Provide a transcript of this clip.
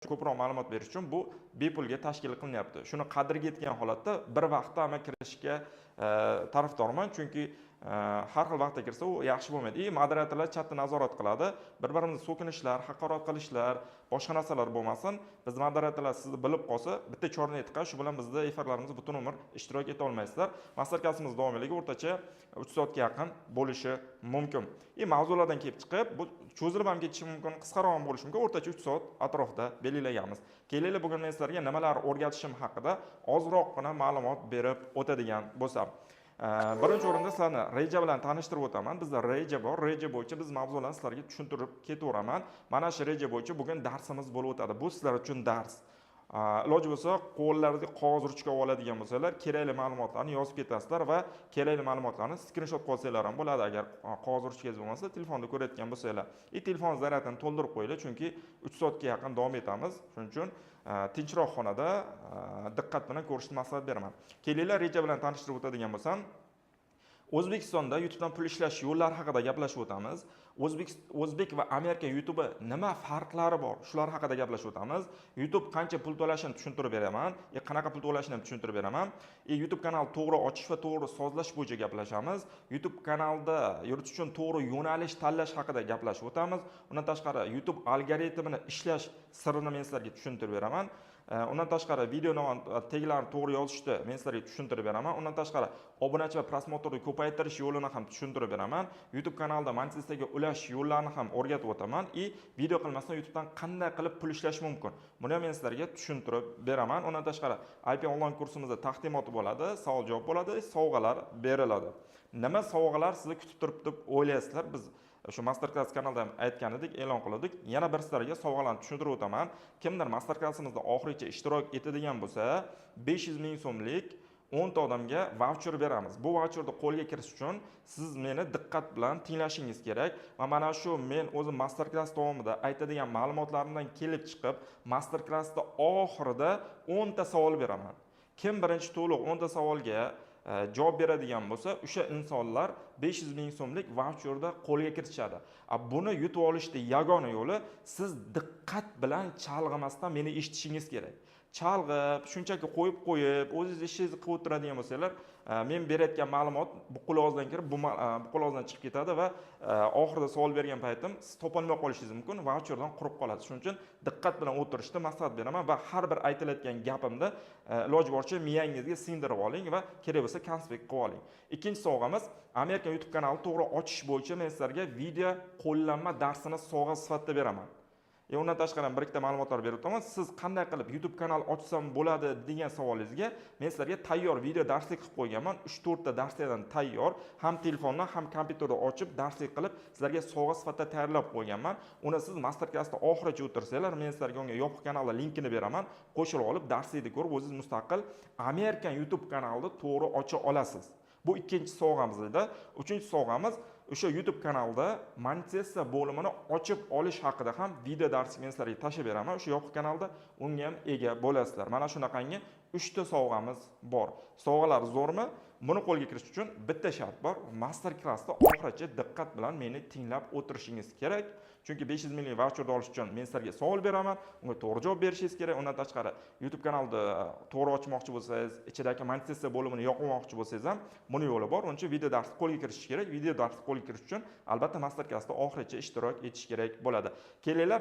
ko'proq ma'lumot berish uchun bu bepulga tashkil qilinyapti. Shuni qadriga yetgan holatda bir vaqtda hamma kirishga tarafdorman, chunki har xil vaqtda kirsa u yaxshi bo'lmaydi. Moderatorlar chatni nazorat qiladi. Bir-birimizni so'kinishlar, haqorat qilishlar, boshqa narsalar bo'lmasin. Biz moderatorlar sizni bilib qolsa, bitta chorni etqa, shu bilan bizni efirlarimizda butun umr ishtirok eta olmaysizlar. Masterclassimiz davomiyligi o'rtacha 3 soatga yaqin bo'lishi mumkin. Mavzulardan kelib chiqib, bu cho'zilib ham ketishi mumkin, qisqaroq ham bo'lishi mumkin. O'rtacha 3 soat atrofida belgilaganmiz. Kelinglar bugun men sizlarga nimalar o'rgatishim haqida ozroqgina ma'lumot berib o'tadigan bo'lsam. Birinchi o'rinda sizlarni reja bilan tanishtirib o'taman. Bizda reja bor. Reja bo'yicha biz mavzularni sizlarga tushuntirib ketaveraman. Mana shu reja bo'yicha bugun darsimiz bo'lib o'tadi. Bu sizlar uchun dars. Iloji bo'lsa, qo'llaringizga qog'oz ruchka oladigan bo'lsalar, kerakli ma'lumotlarni yozib ketasizlar va kerakli ma'lumotlarni skrinshot qolsanglar ham bo'ladi. Agar qog'oz ruchkangiz bo'lmasa, telefonda ko'rayotgan bo'lsanglar. Telefon zaryadini to'ldirib qo'yinglar, chunki 3 soatga yaqin davom etamiz. Shuning uchun tinchroq xonada diqqat bilan ko'rishni maslahat beraman. Kelinglar reja bilan tanishtirib o'tadigan bo'lsam, O'zbekistonda YouTubedan pul ishlash yo'llari haqida gaplashib o'tamiz. O'zbek va Amerika YouTube'i nima farqlari bor? Shular haqida gaplashib o'tamiz. YouTube qancha pul to'lashini tushuntirib beraman. Qanaqa pul to'lashini ham tushuntirib beraman. YouTube kanal to'g'ri ochish va to'g'ri sozlash bo'yicha gaplashamiz. YouTube kanalda yuritish uchun to'g'ri yo'nalish tanlash haqida gaplashib o'tamiz. Undan tashqari YouTube algoritmini ishlash sirini men sizlarga tushuntirib beraman. Undan tashqari videoni taglarini to'g'ri yozishni men sizlarga tushuntirib beraman. Undan tashqari obunachi va prosmotrni ko'paytirish yo'lini ham tushuntirib beraman. YouTube kanalida monetizatsiyaga ulash yo'llarini ham o'rgatib o'taman. Video qilmasdan YouTubedan qanday qilib pul ishlash mumkin? Buni ham men sizlarga tushuntirib beraman. Undan tashqari IP onlayn kursimizda taqdimoti bo'ladi, savol-javob bo'ladi, sovg'alar beriladi. Nima sovg'alar sizni kutib turibdi deb o'ylaysizlar? Biz shu Masterclass kanalida ham aytgan edik, e'lon qildik. Yana bir sizlarga sovg'alarni tushuntirib o'taman. Kimdir Masterclassimizda oxirigacha ishtirok etadigan bo'lsa, 500 ming so'mlik 10 ta odamga voucher beramiz. Bu voucherni qo'lga kirish uchun siz meni diqqat bilan tinglashingiz kerak va mana shu men o'zim Masterclass davomida aytadigan ma'lumotlarimdan kelib chiqib, Masterclassda oxirida 10 ta savol beraman. Kim birinchi to'liq 10 ta savolga javob beradigan bo'lsa, o'sha insonlar 500 ming so'mlik voucherda qo'lga kiritishadi. Buni yutib olishning yagona yo'li siz diqqat bilan chalg'imasdan meni eshitishingiz kerak. Chalg'ib, shunchaki qo'yib, o'zingiz ishingizni qilib o'tiradigan bo'lsangiz, men berayotgan ma'lumot bu qulog'ingizdan kirib, bu qulog'ingizdan chiqib ketadi va oxirida savol bergan paytim siz topolmay qolishingiz mumkin, voucherdan qurib qoladi. Shuning uchun diqqat bilan o'tirishni maslahat beraman va har bir aytilayotgan gapimni iloji boricha miyangizga singdirib oling va kerak bo'lsa konspekt qilib oling. Ikkinchi sovg'amiz Amerika YouTube kanali to'g'ri ochish bo'yicha men sizlarga video qo'llanma darsini sovg'a sifatida beraman. Undan tashqari bir ikkita ma'lumotlar berib o'taman. Siz qanday qilib YouTube kanal ochsam bo'ladi degan savolingizga men sizlarga tayyor video darslik qilib qo'yganman. 3-4 ta darslardan tayyor, ham telefondan ham kompyuterda ochib darslik qilib sizlarga sovg'a sifatida tayyorlab qo'yganman. Uni siz Masterclassda oxirigacha o'tirsanglar, men sizlarga unga yopiq kanalda linkini beraman. Qo'shilib olib darslikni ko'rib o'zingiz mustaqil Amerikan YouTube kanalida to'g'ri ocha olasiz. Bu ikkinchi sovg'amiz edi. Uchinchi sovg'amiz o'sha YouTube kanalda monetizatsiya bo'limini ochib olish haqida ham video dars men sizlarga tashib beraman. O'sha yopiq kanalda unga ham ega bo'lasizlar. Mana shunaqangi 3 ta sovg'amiz bor. Sovg'alar zo'rmi? Buni qo'lga kirish uchun bitta shart bor. Masterclassda oxirigacha diqqat bilan meni tinglab o'tirishingiz kerak. Chunki 500 ming voucherni olish uchun men sizlarga savol beraman, unga to'g'ri javob berishingiz kerak. Undan tashqari YouTube kanalda to'g'ri ochmoqchi bo'lsangiz, ichidagi monetizatsiya bo'limini yoqmoqchi bo'lsangiz ham buni yo'li bor. Uning uchun video darsni qo'lga kirish kerak. Video darsni qo'lga kirish uchun albatta Masterclassda oxirigacha ishtirok etish kerak bo'ladi. Kelinglar